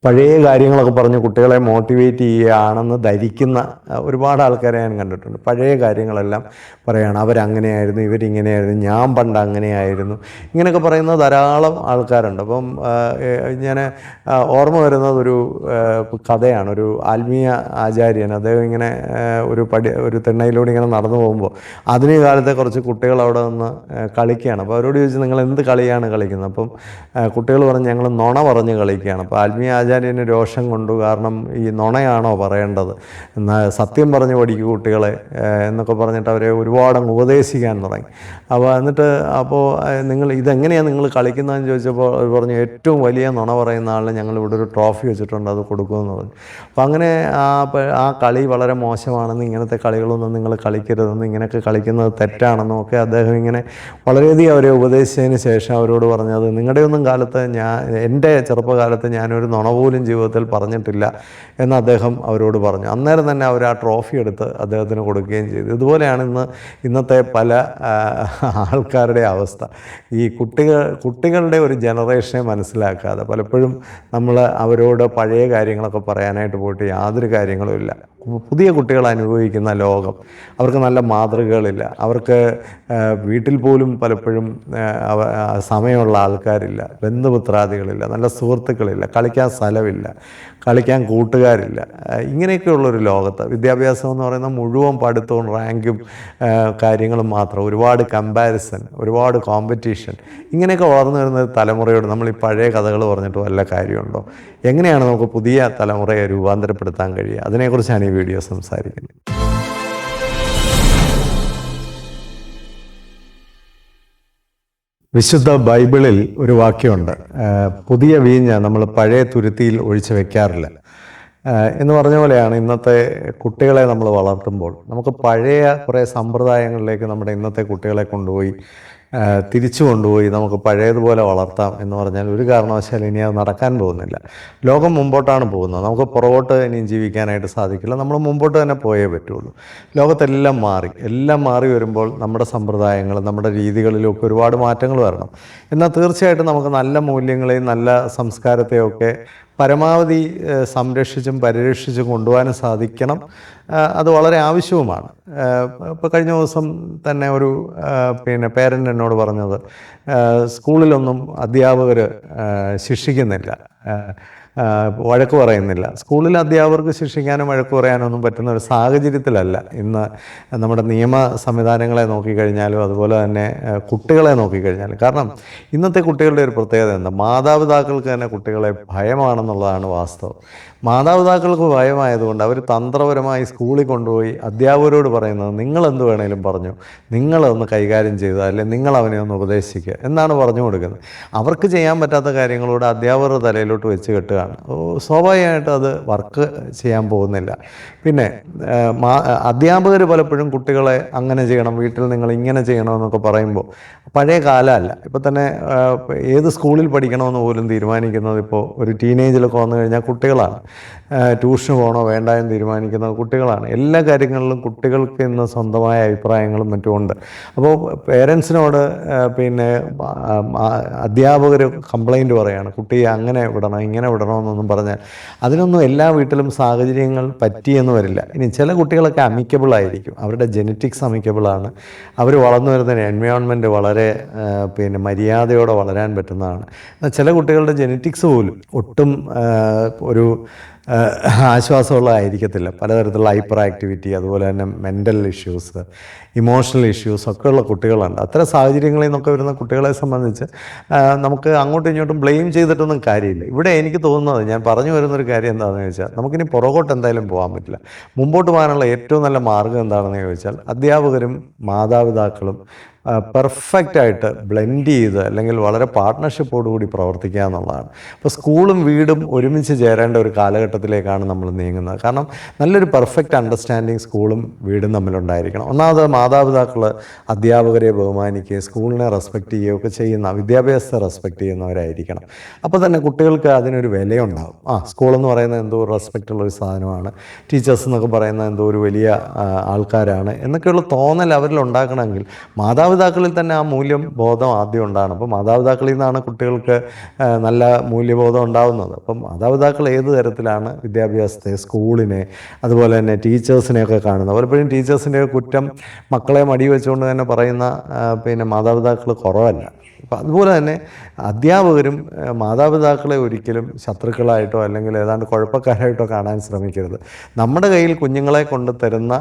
പഴയ കാര്യങ്ങളൊക്കെ പറഞ്ഞ് കുട്ടികളെ മോട്ടിവേറ്റ് ചെയ്യുകയാണെന്ന് ധരിക്കുന്ന ഒരുപാട് ആൾക്കാരെ ഞാൻ കണ്ടിട്ടുണ്ട്. പഴയ കാര്യങ്ങളെല്ലാം പറയുകയാണ്, അവരങ്ങനെയായിരുന്നു, ഇവരിങ്ങനെയായിരുന്നു, ഞാൻ പണ്ട് അങ്ങനെയായിരുന്നു, ഇങ്ങനെയൊക്കെ പറയുന്ന ധാരാളം ആൾക്കാരുണ്ട്. അപ്പം ഞാൻ ഓർമ്മ വരുന്നത് ഒരു കഥയാണ്. ഒരു ആത്മീയ ആചാര്യൻ, അദ്ദേഹം ഇങ്ങനെ ഒരു തിണ്ണയിലൂടെ ഇങ്ങനെ നടന്നു പോകുമ്പോൾ ആധുനിക കാലത്തെ കുറച്ച് കുട്ടികൾ അവിടെ നിന്ന് കളിക്കുകയാണ്. അപ്പോൾ അവരോട് ചോദിച്ചു, നിങ്ങൾ എന്ത് കളിയാണ് കളിക്കുന്നത്? അപ്പം കുട്ടികൾ പറഞ്ഞ്, ഞങ്ങൾ നുണ പറഞ്ഞ് കളിക്കുകയാണ്. അപ്പോൾ ആത്മീയ ആചാര്യന് രോഷം കൊണ്ടു. കാരണം ഈ നുണയാണോ പറയേണ്ടത്, എന്നാൽ സത്യം പറഞ്ഞ് പഠിക്കൂ കുട്ടികളെ എന്നൊക്കെ പറഞ്ഞിട്ട് അവരെ ഒരുപാട് ഉപദേശിക്കാൻ തുടങ്ങി. അപ്പോൾ നിങ്ങൾ ഇതെങ്ങനെയാണ് നിങ്ങൾ കളിക്കുന്നതെന്ന് ചോദിച്ചപ്പോൾ അവർ പറഞ്ഞു, ഏറ്റവും വലിയ നുണ പറയുന്ന ആളിന് ഞങ്ങൾ ഇവിടെ ഒരു ട്രോഫി വെച്ചിട്ടുണ്ട്, അത് കൊടുക്കുമെന്ന് പറഞ്ഞു. അപ്പം അങ്ങനെ ആ കളി വളരെ മോശമാണെന്ന്, ഇങ്ങനത്തെ കളികളൊന്നും നിങ്ങൾ കളിക്കരുതെന്ന്, ഇങ്ങനെയൊക്കെ കളിക്കുന്നത് തെറ്റാണെന്നും ഒക്കെ അദ്ദേഹം ഇങ്ങനെ വളരെയധികം അവരെ ഉപദേശിച്ചതിന് ശേഷം അവരോട് പറഞ്ഞത്, നിങ്ങളുടെയൊന്നും കാലത്ത് എൻ്റെ ചെറുപ്പകാലത്ത് ഞാനൊരു നുണ പോലും ജീവിതത്തിൽ പറഞ്ഞിട്ടില്ല എന്ന് അദ്ദേഹം അവരോട് പറഞ്ഞു. അന്നേരം തന്നെ അവർ ആ ട്രോഫി എടുത്ത് അദ്ദേഹത്തിന് കൊടുക്കുകയും ചെയ്തു. ഇതുപോലെയാണ് ഇന്നത്തെ പല ആൾക്കാരുടെ അവസ്ഥ. ഈ കുട്ടികളുടെ ഒരു ജനറേഷനെ മനസ്സിലാക്കാതെ പലപ്പോഴും നമ്മൾ അവരോട് പഴയ കാര്യങ്ങളൊക്കെ പറയാനായിട്ട് പോയിട്ട് യാതൊരു കാര്യങ്ങളുമില്ല. പുതിയ കുട്ടികൾ അനുഭവിക്കുന്ന ലോകം, അവർക്ക് നല്ല മാതൃകകളില്ല, അവർക്ക് വീട്ടിൽ പോലും പലപ്പോഴും സമയമുള്ള ആൾക്കാരില്ല, ബന്ധുമിത്രാദികളില്ല, നല്ല സുഹൃത്തുക്കളില്ല, കളിക്കാൻ സ്ഥലമില്ല, കളിക്കാൻ കൂട്ടുകാരില്ല. ഇങ്ങനെയൊക്കെയുള്ളൊരു ലോകത്ത് വിദ്യാഭ്യാസം എന്ന് പറയുന്ന മുഴുവൻ പഠിത്തവും റാങ്കും കാര്യങ്ങളും മാത്രം, ഒരുപാട് കമ്പാരിസൺ, ഒരുപാട് കോമ്പറ്റീഷൻ, ഇങ്ങനെയൊക്കെ വളർന്നു വരുന്ന തലമുറയോട് നമ്മൾ ഈ പഴയ കഥകൾ പറഞ്ഞിട്ട് വല്ല കാര്യമുണ്ടോ? എങ്ങനെയാണ് നമുക്ക് പുതിയ തലമുറയെ രൂപാന്തരപ്പെടുത്താൻ കഴിയുക? അതിനെക്കുറിച്ചാണ് ഈ വീഡിയോ സംസാരിക്കുന്നത്. വിശുദ്ധ ബൈബിളിൽ ഒരു വാക്യമുണ്ട്, പുതിയ വീഞ്ഞ് നമ്മൾ പഴയ തുരുത്തിയിൽ ഒഴിച്ച് വെക്കാറില്ല എന്ന് പറഞ്ഞ പോലെയാണ് ഇന്നത്തെ കുട്ടികളെ നമ്മൾ വളർത്തുമ്പോൾ നമുക്ക് പഴയ കുറേ സമ്പ്രദായങ്ങളിലേക്ക് നമ്മുടെ ഇന്നത്തെ കുട്ടികളെ തിരിച്ചു കൊണ്ടുപോയി നമുക്ക് പഴയതുപോലെ വളർത്താം എന്ന് പറഞ്ഞാൽ ഒരു കാരണവശാലും ഇനി അത് നടക്കാൻ പോകുന്നില്ല. ലോകം മുമ്പോട്ടാണ് പോകുന്നത്, നമുക്ക് പുറകോട്ട് ഇനിയും ജീവിക്കാനായിട്ട് സാധിക്കില്ല. നമ്മൾ മുമ്പോട്ട് തന്നെ പോയേ പറ്റുള്ളൂ. ലോകത്തെല്ലാം മാറി വരുമ്പോൾ നമ്മുടെ സമ്പ്രദായങ്ങൾ, നമ്മുടെ രീതികളിലൊക്കെ ഒരുപാട് മാറ്റങ്ങൾ വരണം. എന്നാൽ തീർച്ചയായിട്ടും നമുക്ക് നല്ല മൂല്യങ്ങളെയും നല്ല സംസ്കാരത്തെയും ഒക്കെ പരമാവധി സംരക്ഷിച്ചും പരിരക്ഷിച്ചും കൊണ്ടുപോകാനും സാധിക്കണം. അത് വളരെ ആവശ്യവുമാണ്. ഇപ്പോൾ കഴിഞ്ഞ ദിവസം തന്നെ ഒരു പേരൻ്റ് എന്നോട് പറഞ്ഞത്, സ്കൂളിലൊന്നും അധ്യാപകർ ശിക്ഷിക്കുന്നില്ല, വഴക്ക് പറയുന്നില്ല. സ്കൂളിൽ അധ്യാപകർക്ക് ശിക്ഷിക്കാനും വഴക്ക് പറയാനൊന്നും പറ്റുന്ന ഒരു സാഹചര്യത്തിലല്ല ഇന്ന് നമ്മുടെ നിയമ സംവിധാനങ്ങളെ നോക്കിക്കഴിഞ്ഞാലും അതുപോലെ തന്നെ കുട്ടികളെ നോക്കിക്കഴിഞ്ഞാലും. കാരണം ഇന്നത്തെ കുട്ടികളുടെ ഒരു പ്രത്യേകത എന്താ, മാതാപിതാക്കൾക്ക് തന്നെ കുട്ടികളെ ഭയമാണെന്നുള്ളതാണ് വാസ്തവം. മാതാപിതാക്കൾക്ക് ഭയമായതുകൊണ്ട് അവർ തന്ത്രപരമായി സ്കൂളിൽ കൊണ്ടുപോയി അധ്യാപകരോട് പറയുന്നത്, നിങ്ങളെന്ത് വേണേലും പറഞ്ഞു, നിങ്ങളൊന്ന് കൈകാര്യം ചെയ്താൽ, അല്ലെങ്കിൽ നിങ്ങൾ അവനെ ഒന്ന് ഉപദേശിക്കുക എന്നാണ് പറഞ്ഞു കൊടുക്കുന്നത്. അവർക്ക് ചെയ്യാൻ പറ്റാത്ത കാര്യങ്ങളോട് അധ്യാപകരുടെ തലയിലോട്ട് വെച്ച് കെട്ടുകയാണ്. സ്വാഭാവികമായിട്ട് അത് വർക്ക് ചെയ്യാൻ പോകുന്നില്ല. പിന്നെ അധ്യാപകർ പലപ്പോഴും കുട്ടികളെ അങ്ങനെ ചെയ്യണം, വീട്ടിൽ നിങ്ങൾ ഇങ്ങനെ ചെയ്യണമെന്നൊക്കെ പറയുമ്പോൾ പഴയ കാലമല്ല. ഇപ്പം തന്നെ ഏത് സ്കൂളിൽ പഠിക്കണമെന്ന് പോലും തീരുമാനിക്കുന്നത് ഇപ്പോൾ ഒരു ടീനേജിലൊക്കെ വന്നു കഴിഞ്ഞാൽ കുട്ടികളാണ്. ട്യൂഷന് പോകണോ വേണ്ട എന്ന് തീരുമാനിക്കുന്നത് കുട്ടികളാണ്. എല്ലാ കാര്യങ്ങളിലും കുട്ടികൾക്ക് ഇന്ന് സ്വന്തമായ അഭിപ്രായങ്ങളും മറ്റുമുണ്ട്. അപ്പോൾ പേരൻസിനോട് അധ്യാപകർ കംപ്ലൈൻറ്റ് പറയുകയാണ്, കുട്ടിയെ അങ്ങനെ വിടണം ഇങ്ങനെ വിടണമെന്നൊന്നും പറഞ്ഞാൽ അതിനൊന്നും എല്ലാ വീട്ടിലും സാഹചര്യങ്ങൾ പറ്റിയെന്ന് വരില്ല. ഇനി ചില കുട്ടികളൊക്കെ അമിക്കബിൾ ആയിരിക്കും, അവരുടെ ജെനറ്റിക്സ് അമിക്കബിളാണ്, അവർ വളർന്നു വരുന്ന എൻവയോൺമെൻറ്റ് വളരെ മര്യാദയോടെ വളരാൻ പറ്റുന്നതാണ്. ചില കുട്ടികളുടെ ജെനറ്റിക്സ് പോലും ഒട്ടും ഒരു ആശ്വാസമുള്ളതായിരിക്കത്തില്ല. പലതരത്തിലുള്ള ഹൈപ്പർ ആക്ടിവിറ്റി, അതുപോലെ തന്നെ മെൻ്റൽ ഇഷ്യൂസ്, ഇമോഷണൽ ഇഷ്യൂസ് ഒക്കെ ഉള്ള കുട്ടികളുണ്ട്. അത്തരം സാഹചര്യങ്ങളിൽ നിന്നൊക്കെ വരുന്ന കുട്ടികളെ സംബന്ധിച്ച് നമുക്ക് അങ്ങോട്ടും ഇങ്ങോട്ടും ബ്ലെയിം ചെയ്തിട്ടൊന്നും കാര്യമില്ല. ഇവിടെ എനിക്ക് തോന്നുന്നത്, ഞാൻ പറഞ്ഞു വരുന്നൊരു കാര്യം എന്താണെന്ന് ചോദിച്ചാൽ, നമുക്കിനി പുറകോട്ട് എന്തായാലും പോകാൻ പറ്റില്ല. മുമ്പോട്ട് പോകാനുള്ള ഏറ്റവും നല്ല മാർഗ്ഗം എന്താണെന്ന് ചോദിച്ചാൽ, അധ്യാപകരും മാതാപിതാക്കളും പെർഫെക്റ്റായിട്ട് ബ്ലെൻഡ് ചെയ്ത് അല്ലെങ്കിൽ വളരെ പാർട്ട്ണർഷിപ്പോടുകൂടി പ്രവർത്തിക്കുക എന്നുള്ളതാണ്. അപ്പോൾ സ്കൂളും വീടും ഒരുമിച്ച് ചേരേണ്ട ഒരു കാലഘട്ടത്തിലേക്കാണ് നമ്മൾ നീങ്ങുന്നത്. കാരണം നല്ലൊരു പെർഫെക്റ്റ് അണ്ടർസ്റ്റാൻഡിങ് സ്കൂളും വീടും തമ്മിലുണ്ടായിരിക്കണം. ഒന്നാമത് മാതാപിതാക്കൾ അധ്യാപകരെ ബഹുമാനിക്കുകയും സ്കൂളിനെ റെസ്പെക്റ്റ് ചെയ്യുകയൊക്കെ ചെയ്യുന്ന, വിദ്യാഭ്യാസത്തെ റെസ്പെക്റ്റ് ചെയ്യുന്നവരായിരിക്കണം. അപ്പോൾ തന്നെ കുട്ടികൾക്ക് അതിനൊരു വിലയുണ്ടാകും. സ്കൂളെന്ന് പറയുന്നത് എന്തോ റെസ്പെക്റ്റുള്ളൊരു സാധനമാണ്, ടീച്ചേഴ്സ് എന്നൊക്കെ പറയുന്നത് എന്തോ ഒരു വലിയ ആൾക്കാരാണ് എന്നൊക്കെയുള്ള തോന്നൽ അവരിൽ ഉണ്ടാക്കണമെങ്കിൽ മാതാപിതാക്കൾ മാതാപിതാക്കളിൽ തന്നെ ആ മൂല്യം ബോധം ആദ്യം ഉണ്ടാകണം. അപ്പോൾ മാതാപിതാക്കളിൽ നിന്നാണ് കുട്ടികൾക്ക് നല്ല മൂല്യബോധം ഉണ്ടാകുന്നത്. അപ്പം മാതാപിതാക്കൾ ഏത് തരത്തിലാണ് വിദ്യാഭ്യാസത്തെ, സ്കൂളിനെ, അതുപോലെ തന്നെ ടീച്ചേഴ്സിനെയൊക്കെ കാണുന്നത്. പലപ്പോഴും ടീച്ചേഴ്സിൻ്റെ കുറ്റം മക്കളെ മടി വെച്ചുകൊണ്ട് തന്നെ പറയുന്ന മാതാപിതാക്കൾ കുറവല്ല. അപ്പം അതുപോലെ തന്നെ അധ്യാപകരും മാതാപിതാക്കളെ ഒരിക്കലും ശത്രുക്കളായിട്ടോ അല്ലെങ്കിൽ ഏതാണ്ട് കുഴപ്പക്കാരായിട്ടോ കാണാൻ ശ്രമിക്കരുത്. നമ്മുടെ കയ്യിൽ കുഞ്ഞുങ്ങളെ കൊണ്ട് തരുന്ന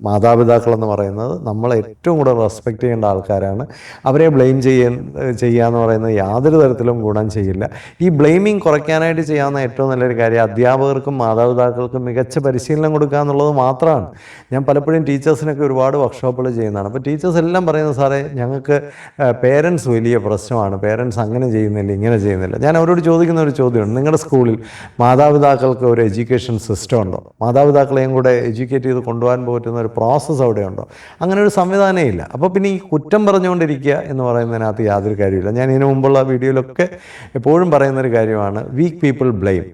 മാതാപിതാക്കളെന്ന് പറയുന്നത് നമ്മൾ ഏറ്റവും കൂടുതൽ റെസ്പെക്റ്റ് ചെയ്യേണ്ട ആൾക്കാരാണ്. അവരെ ബ്ലെയിം ചെയ്യുക എന്ന് പറയുന്നത് യാതൊരു തരത്തിലും ഗുണം ചെയ്യില്ല. ഈ ബ്ലെയിമിങ് കുറയ്ക്കാനായിട്ട് ചെയ്യാവുന്ന ഏറ്റവും നല്ലൊരു കാര്യം അധ്യാപകർക്കും മാതാപിതാക്കൾക്കും മികച്ച പരിശീലനം കൊടുക്കുക എന്നുള്ളത് മാത്രമാണ്. ഞാൻ പലപ്പോഴും ടീച്ചേഴ്സിനൊക്കെ ഒരുപാട് വർക്ക്ഷോപ്പുകൾ ചെയ്യുന്നതാണ്. അപ്പോൾ ടീച്ചേഴ്സ് എല്ലാം പറയുന്നത്, സാറേ ഞങ്ങൾക്ക് പേരൻസ് വലിയ പ്രശ്നമാണ്, പേരൻസ് അങ്ങനെ ചെയ്യുന്നില്ല ഇങ്ങനെ ചെയ്യുന്നില്ല. ഞാൻ അവരോട് ചോദിക്കുന്ന ഒരു ചോദ്യമാണ്, നിങ്ങളുടെ സ്കൂളിൽ മാതാപിതാക്കൾക്ക് ഒരു എഡ്യൂക്കേഷൻ സിസ്റ്റം ഉണ്ടോ? മാതാപിതാക്കളെയും കൂടെ എഡ്യൂക്കേറ്റ് ചെയ്ത് കൊണ്ടുപോകാൻ പറ്റുന്ന ഒരു പ്രോസസ്സ് അവിടെയുണ്ടോ? അങ്ങനെ ഒരു സംവിധാനം ഇല്ല. അപ്പോൾ പിന്നെ ഈ കുറ്റം പറഞ്ഞുകൊണ്ടിരിക്കുക എന്ന് പറയുന്നതിനകത്ത് യാതൊരു കാര്യമില്ല. ഞാൻ ഇതിനു മുമ്പുള്ള വീഡിയോയിലൊക്കെ എപ്പോഴും പറയുന്നൊരു കാര്യമാണ്, weak people blame,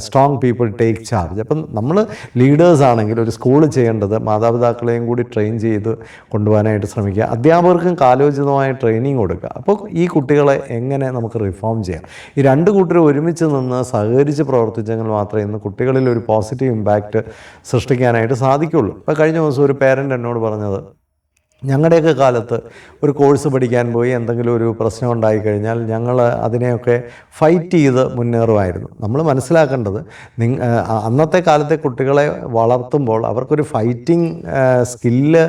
strong people take charge. അപ്പം നമ്മൾ ലീഡേഴ്സ് ആണെങ്കിൽ ഒരു സ്കൂൾ ചെയ്യേണ്ടത് മാതാപിതാക്കളെയും കൂടി ട്രെയിൻ ചെയ്ത് കൊണ്ടുപോകാനായിട്ട് ശ്രമിക്കുക. അധ്യാപകർക്കും കാലോചിതമായ ട്രെയിനിങ് കൊടുക്കുക. അപ്പോൾ ഈ കുട്ടികളെ എങ്ങനെ നമുക്ക് റിഫോം ചെയ്യാം? ഈ രണ്ട് കൂട്ടരും ഒരുമിച്ച് നിന്ന് സഹകരിച്ച് പ്രവർത്തിച്ചെങ്കിൽ മാത്രമേ ഇന്ന് കുട്ടികളിൽ ഒരു പോസിറ്റീവ് ഇമ്പാക്റ്റ് സൃഷ്ടിക്കാനായിട്ട് സാധിക്കുള്ളൂ. അപ്പോൾ കഴിഞ്ഞ ദിവസം ഒരു പേരൻ്റ് എന്നോട് പറഞ്ഞത്, ഞങ്ങളുടെയൊക്കെ കാലത്ത് ഒരു കോഴ്സ് പഠിക്കാൻ പോയി എന്തെങ്കിലും ഒരു പ്രശ്നം ഉണ്ടായിക്കഴിഞ്ഞാൽ ഞങ്ങൾ അതിനെയൊക്കെ ഫൈറ്റ് ചെയ്ത് മുന്നേറുമായിരുന്നു. നമ്മൾ മനസ്സിലാക്കേണ്ടത്, അന്നത്തെ കാലത്തെ കുട്ടികളെ വളർത്തുമ്പോൾ അവർക്കൊരു ഫൈറ്റിംഗ് സ്കില്ല്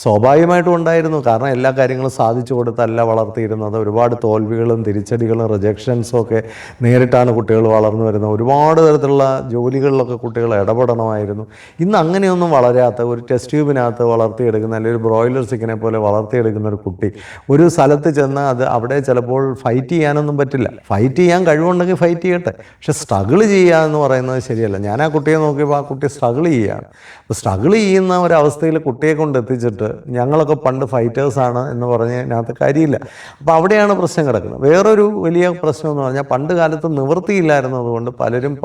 സ്വാഭാവികമായിട്ടും ഉണ്ടായിരുന്നു. കാരണം എല്ലാ കാര്യങ്ങളും സാധിച്ചു കൊടുത്തല്ല വളർത്തിയിരുന്നത്. ഒരുപാട് തോൽവികളും തിരിച്ചടികളും റിജക്ഷൻസും ഒക്കെ നേരിട്ടാണ് കുട്ടികൾ വളർന്നു വരുന്നത്. ഒരുപാട് തരത്തിലുള്ള ജോലികളിലൊക്കെ കുട്ടികൾ ഇടപെടണമായിരുന്നു. ഇന്ന് അങ്ങനെയൊന്നും വളരാത്ത, ഒരു ടെസ്റ്റ് ട്യൂബിനകത്ത് വളർത്തിയെടുക്കുന്ന അല്ലെങ്കിൽ ഒരു ബ്രോയിലർ ചിക്കനെ പോലെ വളർത്തിയെടുക്കുന്ന ഒരു കുട്ടി ഒരു സ്ഥലത്ത് ചെന്ന് അവിടെ ചിലപ്പോൾ ഫൈറ്റ് ചെയ്യാനൊന്നും പറ്റില്ല. ഫൈറ്റ് ചെയ്യാൻ കഴിവുണ്ടെങ്കിൽ ഫൈറ്റ് ചെയ്യട്ടെ, പക്ഷെ സ്ട്രഗിൾ ചെയ്യുക എന്ന് പറയുന്നത് ശരിയല്ല. ഞാൻ ആ കുട്ടിയെ നോക്കിയപ്പോൾ ആ കുട്ടി സ്ട്രഗിൾ ചെയ്യുകയാണ്. അപ്പോൾ സ്ട്രഗിൾ ചെയ്യുന്ന ഒരവസ്ഥയിൽ കുട്ടിയെ കൊണ്ട് എത്തിച്ചിട്ട് ഞങ്ങളൊക്കെ പണ്ട് ഫൈറ്റേഴ്സാണ് എന്ന് പറഞ്ഞതിനകത്ത് കാര്യമില്ല. അപ്പോൾ അവിടെയാണ് പ്രശ്നം കിടക്കുന്നത്. വേറൊരു വലിയ പ്രശ്നം എന്ന് പറഞ്ഞാൽ, പണ്ട് കാലത്ത് നിവൃത്തിയില്ലായിരുന്നതുകൊണ്ട് പലരും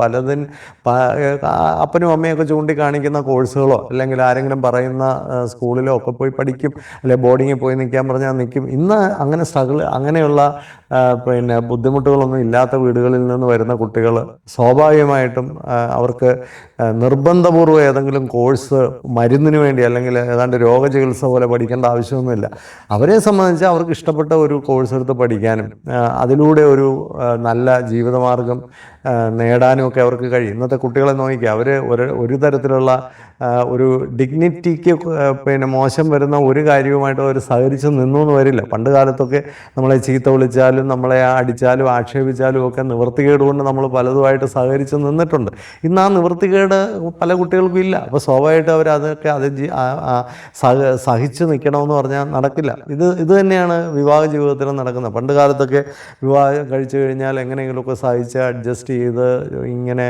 അപ്പനും അമ്മയൊക്കെ ചൂണ്ടിക്കാണിക്കുന്ന കോഴ്സുകളോ അല്ലെങ്കിൽ ആരെങ്കിലും പറയുന്ന സ്കൂളിലോ ഒക്കെ പോയി പഠിക്കും, അല്ലെ ബോർഡിങ്ങിൽ പോയി നിൽക്കാൻ പറഞ്ഞാൽ നിൽക്കും. ഇന്ന് അങ്ങനെ അങ്ങനെയുള്ള ബുദ്ധിമുട്ടുകളൊന്നും ഇല്ലാത്ത വീടുകളിൽ നിന്ന് വരുന്ന കുട്ടികൾ സ്വാഭാവികമായിട്ടും അവർക്ക് നിർബന്ധപൂർവ്വം ഏതെങ്കിലും കോഴ്സ് മരുന്നിന് വേണ്ടി അല്ലെങ്കിൽ ഏതാണ്ട് രോഗചികിത്സ പോലെ പഠിക്കേണ്ട ആവശ്യമൊന്നുമില്ല. അവരെ സംബന്ധിച്ച് അവർക്ക് ഇഷ്ടപ്പെട്ട ഒരു കോഴ്സ് എടുത്ത് പഠിക്കാനും അതിലൂടെ ഒരു നല്ല ജീവിതമാർഗം നേടാനും ഒക്കെ അവർക്ക് കഴിയും. ഇന്നത്തെ കുട്ടികളെ നോക്കിക്കുക, അവർ ഒരു തരത്തിലുള്ള ഒരു ഡിഗ്നിറ്റിക്ക് മോശം വരുന്ന ഒരു കാര്യവുമായിട്ട് അവർ സഹകരിച്ച് നിന്നു എന്ന് വരില്ല. പണ്ട് കാലത്തൊക്കെ നമ്മളെ ചീത്ത വിളിച്ചാലും നമ്മളെ അടിച്ചാലും ആക്ഷേപിച്ചാലും ഒക്കെ നിവൃത്തികേട് കൊണ്ട് നമ്മൾ പലതുമായിട്ട് സഹകരിച്ച് നിന്നിട്ടുണ്ട്. ഇന്ന് ആ നിവൃത്തികേട് പല കുട്ടികൾക്കും ഇല്ല. അപ്പോൾ സ്വാഭാവികമായിട്ട് അവർ അതൊക്കെ സഹിച്ച് നിൽക്കണമെന്ന് പറഞ്ഞാൽ നടക്കില്ല. ഇത് തന്നെയാണ് വിവാഹ ജീവിതത്തിലും നടക്കുന്നത്. പണ്ട് കാലത്തൊക്കെ വിവാഹം കഴിച്ചു കഴിഞ്ഞാൽ എങ്ങനെയെങ്കിലുമൊക്കെ സഹിച്ച് അഡ്ജസ്റ്റ് ചെയ്ത് ഇങ്ങനെ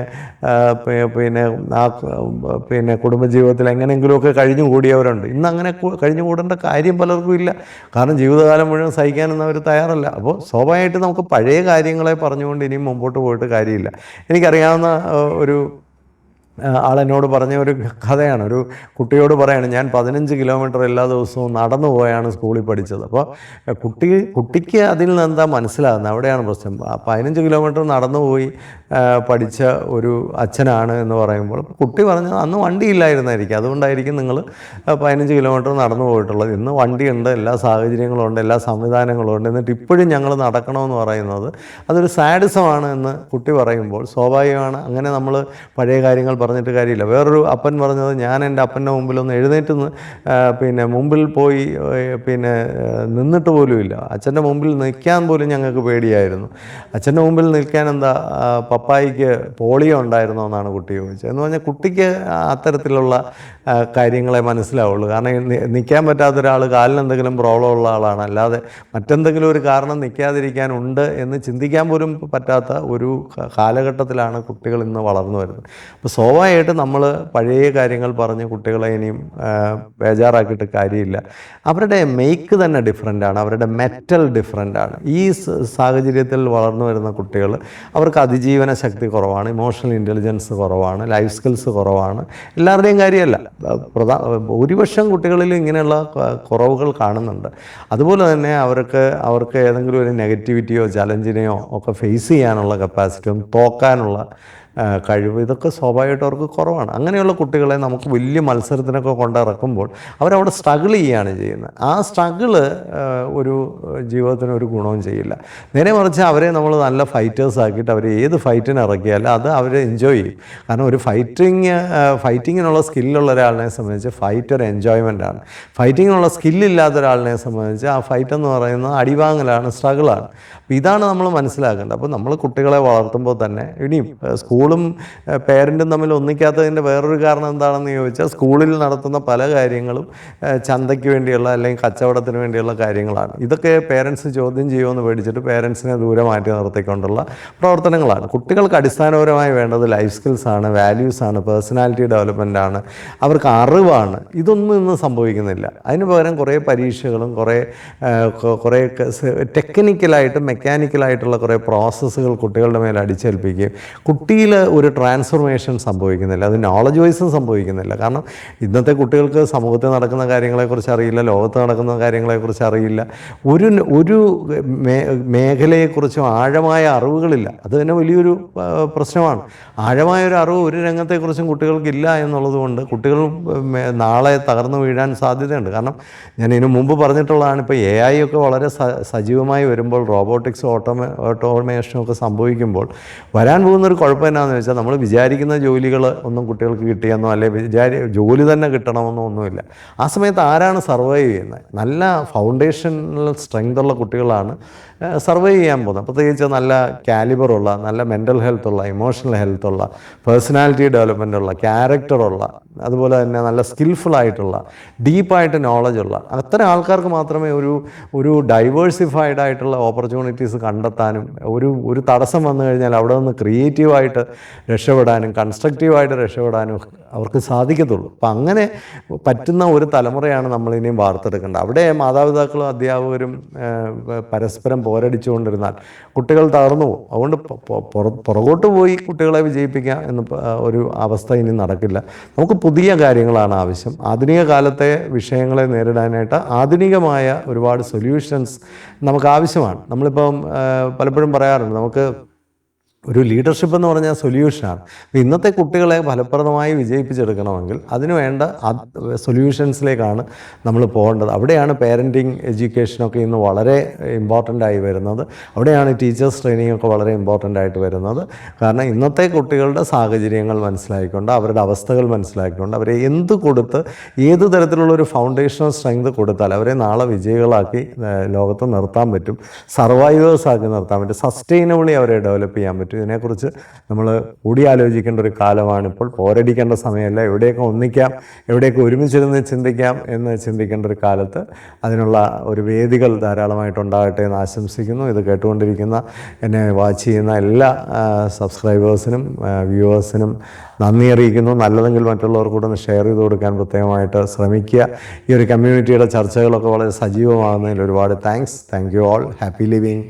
കുടുംബജീവിതത്തിൽ എങ്ങനെയെങ്കിലുമൊക്കെ കഴിഞ്ഞുകൂടിയവരുണ്ട്. ഇന്ന് അങ്ങനെ കഴിഞ്ഞുകൂടേണ്ട കാര്യം പലർക്കും ഇല്ല. കാരണം ജീവിതകാലം മുഴുവൻ സഹിക്കാനൊന്നും അവർ തയ്യാറല്ല. അപ്പോൾ സ്വാഭാവികമായിട്ട് നമുക്ക് പഴയ കാര്യങ്ങളെ പറഞ്ഞുകൊണ്ട് ഇനിയും മുമ്പോട്ട് പോയിട്ട് കാര്യമില്ല. എനിക്കറിയാവുന്ന ഒരു ആളെന്നോട് പറഞ്ഞ ഒരു കഥയാണ്. ഒരു കുട്ടിയോട് പറയാണ്, ഞാൻ 15 കിലോമീറ്റർ എല്ലാ ദിവസവും നടന്നു പോയാണ് സ്കൂളിൽ പഠിച്ചത്. അപ്പോൾ കുട്ടിക്ക് അതിൽ നിന്ന് എന്താ മനസ്സിലാകുന്നത്? അവിടെയാണ് പ്രശ്നം. 15 കിലോമീറ്റർ നടന്നു പോയി പഠിച്ച ഒരു അച്ഛനാണ് എന്ന് പറയുമ്പോൾ കുട്ടി പറഞ്ഞത്, അന്ന് വണ്ടിയില്ലായിരുന്നായിരിക്കും, അതുകൊണ്ടായിരിക്കും നിങ്ങൾ 15 കിലോമീറ്റർ നടന്നു പോയിട്ടുള്ളത്. ഇന്ന് വണ്ടിയുണ്ട്, എല്ലാ സാഹചര്യങ്ങളും ഉണ്ട്, എല്ലാ സംവിധാനങ്ങളും ഉണ്ട്, എന്നിട്ട് ഇപ്പോഴും ഞങ്ങൾ നടക്കണമെന്ന് പറയുന്നത് അതൊരു സാഡിസമാണ് എന്ന് കുട്ടി പറയുമ്പോൾ സ്വാഭാവികമാണ്. അങ്ങനെ നമ്മൾ പഴയ കാര്യങ്ങൾ പറഞ്ഞിട്ട് കാര്യമില്ല. വേറൊരു അപ്പൻ പറഞ്ഞത്, ഞാൻ എൻ്റെ അപ്പൻ്റെ മുമ്പിലൊന്ന് എഴുന്നേറ്റ് മുമ്പിൽ പോയി നിന്നിട്ട് പോലും ഇല്ല. അച്ഛൻ്റെ മുമ്പിൽ നിൽക്കാൻ പോലും ഞങ്ങൾക്ക് പേടിയായിരുന്നു. അച്ഛൻ്റെ മുമ്പിൽ നിൽക്കാൻ എന്താ, പപ്പായിക്ക് പോളിയോ ഉണ്ടായിരുന്നോ എന്നാണ് കുട്ടി ചോദിച്ചത്. എന്ന് പറഞ്ഞാൽ കുട്ടിക്ക് അത്തരത്തിലുള്ള കാര്യങ്ങളെ മനസ്സിലാവുള്ളൂ. കാരണം നിൽക്കാൻ പറ്റാത്ത ഒരാൾ കാലിനെന്തെങ്കിലും പ്രോബ്ലം ഉള്ള ആളാണ്, അല്ലാതെ മറ്റെന്തെങ്കിലും ഒരു കാരണം നിൽക്കാതിരിക്കാനുണ്ട് എന്ന് ചിന്തിക്കാൻ പോലും പറ്റാത്ത ഒരു കാലഘട്ടത്തിലാണ് കുട്ടികൾ ഇന്ന് വളർന്നു വരുന്നത്. അപ്പോൾ സ്ലോ ആയിട്ട് നമ്മൾ പഴയ കാര്യങ്ങൾ പറഞ്ഞ് കുട്ടികളെ ഇനിയും ബേജാറാക്കിയിട്ട് കാര്യമില്ല. അവരുടെ മേക്ക് തന്നെ ഡിഫറെൻ്റാണ്, അവരുടെ മെറ്റൽ ഡിഫറെൻ്റാണ്. ഈ സാഹചര്യത്തിൽ വളർന്നു വരുന്ന കുട്ടികൾ, അവർക്ക് അതിജീവന ശക്തി കുറവാണ്, ഇമോഷണൽ ഇൻ്റലിജൻസ് കുറവാണ്, ലൈഫ് സ്കിൽസ് കുറവാണ്. എല്ലാവരുടെയും കാര്യമല്ല, ഭൂരിപക്ഷം കുട്ടികളിൽ ഇങ്ങനെയുള്ള കുറവുകൾ കാണുന്നുണ്ട്. അതുപോലെ തന്നെ അവർക്ക് ഏതെങ്കിലും ഒരു നെഗറ്റിവിറ്റിയോ ചലഞ്ചിനെയോ ഒക്കെ ഫേസ് ചെയ്യാനുള്ള കപ്പാസിറ്റിയും തോക്കാനുള്ള കഴിവ്, ഇതൊക്കെ സ്വാഭാവികമായിട്ട് അവർക്ക് കുറവാണ്. അങ്ങനെയുള്ള കുട്ടികളെ നമുക്ക് വലിയ മത്സരത്തിനൊക്കെ കൊണ്ടിറക്കുമ്പോൾ അവരവിടെ സ്ട്രഗിൾ ചെയ്യുകയാണ് ചെയ്യുന്നത്. ആ സ്ട്രഗിള് ഒരു ജീവിതത്തിന് ഒരു ഗുണവും ചെയ്യില്ല. നേരെ മറിച്ച് അവരെ നമ്മൾ നല്ല ഫൈറ്റേഴ്സ് ആക്കിയിട്ട് അവരെ ഏത് ഫൈറ്റിന് ഇറക്കിയാലും അത് അവർ എൻജോയ് ചെയ്യും. കാരണം ഒരു ഫൈറ്റിങ്ങിനുള്ള സ്കില്ലുള്ള ഒരാളിനെ സംബന്ധിച്ച് ഫൈറ്റ് ഒരു എൻജോയ്മെൻ്റാണ്. ഫൈറ്റിങ്ങിനുള്ള സ്കില്ലില്ലാത്ത ഒരാളിനെ സംബന്ധിച്ച് ആ ഫൈറ്റ് എന്ന് പറയുന്നത് അടിവാങ്ങലാണ്, സ്ട്രഗിളാണ്. അപ്പോൾ ഇതാണ് നമ്മൾ മനസ്സിലാക്കേണ്ടത്. അപ്പോൾ നമ്മൾ കുട്ടികളെ വളർത്തുമ്പോൾ തന്നെ ഇനിയും സ്കൂളും പേരൻറ്റും തമ്മിൽ ഒന്നിക്കാത്തതിൻ്റെ വേറൊരു കാരണം എന്താണെന്ന് ചോദിച്ചാൽ, സ്കൂളിൽ നടത്തുന്ന പല കാര്യങ്ങളും ചന്തയ്ക്ക് വേണ്ടിയുള്ള അല്ലെങ്കിൽ കച്ചവടത്തിന് വേണ്ടിയുള്ള കാര്യങ്ങളാണ്. ഇതൊക്കെ പേരൻസ് ചോദ്യം ചെയ്യുമെന്ന് പേടിച്ചിട്ട് പേരൻസിനെ ദൂരെ മാറ്റി നിർത്തിക്കൊണ്ടുള്ള പ്രവർത്തനങ്ങളാണ്. കുട്ടികൾക്ക് അടിസ്ഥാനപരമായി വേണ്ടത് ലൈഫ് സ്കിൽസാണ്, വാല്യൂസാണ്, പേഴ്സണാലിറ്റി ഡെവലപ്മെൻറ്റാണ്, അവർക്ക് അറിവാണ്. ഇതൊന്നും ഇന്ന് സംഭവിക്കുന്നില്ല. അതിന് പകരം കുറേ പരീക്ഷകളും കുറേ ടെക്നിക്കലായിട്ടും മെക്കാനിക്കലായിട്ടുള്ള കുറേ പ്രോസസ്സുകൾ കുട്ടികളുടെ മേൽ അടിച്ചേൽപ്പിക്കുകയും കുട്ടിയിൽ ഒരു ട്രാൻസ്ഫോർമേഷൻ സംഭവിക്കുന്നില്ല, അത് നോളജ് വൈസും സംഭവിക്കുന്നില്ല. കാരണം ഇന്നത്തെ കുട്ടികൾക്ക് സമൂഹത്തിൽ നടക്കുന്ന കാര്യങ്ങളെക്കുറിച്ച് അറിയില്ല, ലോകത്ത് നടക്കുന്ന കാര്യങ്ങളെക്കുറിച്ച് അറിയില്ല, ഒരു മേഖലയെക്കുറിച്ചും ആഴമായ അറിവുകളില്ല. അത് തന്നെ വലിയൊരു പ്രശ്നമാണ്. ആഴമായൊരു അറിവ് ഒരു രംഗത്തെക്കുറിച്ചും കുട്ടികൾക്കില്ല എന്നുള്ളത് കൊണ്ട് കുട്ടികൾ നാളെ തകർന്നു വീഴാൻ സാധ്യതയുണ്ട്. കാരണം ഞാൻ ഇതിനു മുമ്പ് പറഞ്ഞിട്ടുള്ളതാണ്, ഇപ്പോൾ AI ഒക്കെ വളരെ സജീവമായി വരുമ്പോൾ, റോബോട്ടിക്സും ഓട്ടോമേഷനും ഒക്കെ സംഭവിക്കുമ്പോൾ വരാൻ പോകുന്നൊരു കുഴപ്പം എന്നാന്ന് വെച്ചാൽ, നമ്മൾ വിചാരിക്കുന്ന ജോലികൾ ഒന്നും കുട്ടികൾക്ക് കിട്ടിയെന്നോ അല്ലെങ്കിൽ ജോലി തന്നെ കിട്ടണമെന്നോ ഒന്നുമില്ല. ആ സമയത്ത് ആരാണ് സർവൈവ് ചെയ്യുന്നത്? നല്ല ഫൗണ്ടേഷണൽ സ്ട്രെങ്ത് ഉള്ള കുട്ടികളാണ് സർവൈവ് ചെയ്യാൻ പോകുന്നത്. പ്രത്യേകിച്ച് നല്ല കാലിബറുള്ള, നല്ല മെൻ്റൽ ഹെൽത്തുള്ള, ഇമോഷണൽ ഹെൽത്തുള്ള, പേഴ്സണാലിറ്റി ഡെവലപ്മെൻറ്റുള്ള, ക്യാരക്ടറുള്ള, അതുപോലെ തന്നെ നല്ല സ്കിൽഫുള്ളായിട്ടുള്ള, ഡീപ്പായിട്ട് നോളജുള്ള അത്തരം ആൾക്കാർക്ക് മാത്രമേ ഒരു ഡൈവേഴ്സിഫൈഡ് ആയിട്ടുള്ള ഓപ്പർച്യൂണിറ്റീസ് കണ്ടെത്താനും ഒരു തടസ്സം വന്നു കഴിഞ്ഞാൽ അവിടെ നിന്ന് ക്രിയേറ്റീവായിട്ട് രക്ഷപ്പെടാനും കൺസ്ട്രക്റ്റീവായിട്ട് രക്ഷപ്പെടാനും അവർക്ക് സാധിക്കത്തുള്ളൂ. അപ്പം അങ്ങനെ പറ്റുന്ന ഒരു തലമുറയാണ് നമ്മളിനിയും വാർത്തെടുക്കേണ്ടത്. അവിടെ മാതാപിതാക്കളും അധ്യാപകരും പരസ്പരം പോരടിച്ചുകൊണ്ടിരുന്നാൽ കുട്ടികൾ തകർന്നു പോകും. അതുകൊണ്ട് പുറകോട്ട് പോയി കുട്ടികളെ വിജയിപ്പിക്കുക എന്ന ഒരു അവസ്ഥ ഇനി നടക്കില്ല. നമുക്ക് പുതിയ കാര്യങ്ങളാണ് ആവശ്യം. ആധുനിക കാലത്തെ വിഷയങ്ങളെ നേരിടാനായിട്ട് ആധുനികമായ ഒരുപാട് സൊല്യൂഷൻസ് നമുക്ക് ആവശ്യമാണ്. നമ്മളിപ്പം പലപ്പോഴും പറയാറുണ്ട്, നമുക്ക് ഒരു ലീഡർഷിപ്പ് എന്ന് പറഞ്ഞാൽ സൊല്യൂഷനാണ്. ഇന്നത്തെ കുട്ടികളെ ഫലപ്രദമായി വിജയിപ്പിച്ചെടുക്കണമെങ്കിൽ അതിന് വേണ്ട സൊല്യൂഷൻസിലേക്കാണ് നമ്മൾ പോകേണ്ടത്. അവിടെയാണ് പേരൻറ്റിങ് എഡ്യൂക്കേഷനൊക്കെ ഇന്ന് വളരെ ഇമ്പോർട്ടൻ്റ് ആയി വരുന്നത്. അവിടെയാണ് ടീച്ചേഴ്സ് ട്രെയിനിങ് ഒക്കെ വളരെ ഇമ്പോർട്ടൻ്റ് ആയിട്ട് വരുന്നത്. കാരണം ഇന്നത്തെ കുട്ടികളുടെ സാഹചര്യങ്ങൾ മനസ്സിലാക്കിക്കൊണ്ട്, അവരുടെ അവസ്ഥകൾ മനസ്സിലാക്കിക്കൊണ്ട്, അവരെ എന്ത് കൊടുത്ത് ഏത് തരത്തിലുള്ളൊരു ഫൗണ്ടേഷണൽ സ്ട്രെങ്ത് കൊടുത്താൽ അവരെ നാളെ വിജയികളാക്കി ലോകത്ത് നിർത്താൻ പറ്റും, സർവൈവേഴ്സാക്കി നിർത്താൻ പറ്റും, സസ്റ്റൈനബിളി അവരെ ഡെവലപ്പ് ചെയ്യാൻ പറ്റും. ഇതിനെക്കുറിച്ച് നമ്മൾ കൂടിയാലോചിക്കേണ്ട ഒരു കാലമാണിപ്പോൾ. പോരടിക്കേണ്ട സമയമല്ല. എവിടെയൊക്കെ ഒന്നിക്കാം, എവിടെയൊക്കെ ഒരുമിച്ചിരുന്ന് ചിന്തിക്കാം എന്ന് ചിന്തിക്കേണ്ട ഒരു കാലത്ത് അതിനുള്ള ഒരു വേദികൾ ധാരാളമായിട്ടുണ്ടാകട്ടെ എന്ന് ആശംസിക്കുന്നു. ഇത് കേട്ടുകൊണ്ടിരിക്കുന്ന, എന്നെ വാച്ച് ചെയ്യുന്ന എല്ലാ സബ്സ്ക്രൈബേഴ്സിനും വ്യൂവേഴ്സിനും നന്ദി അറിയിക്കുന്നു. നല്ലതെങ്കിൽ മറ്റുള്ളവർക്ക് കൂടെ ഒന്ന് ഷെയർ ചെയ്ത് കൊടുക്കാൻ പ്രത്യേകമായിട്ട് ശ്രമിക്കുക. ഈ ഒരു കമ്മ്യൂണിറ്റിയുടെ ചർച്ചകളൊക്കെ വളരെ സജീവമാകുന്നതിൽ ഒരുപാട് thank you all. Happy living.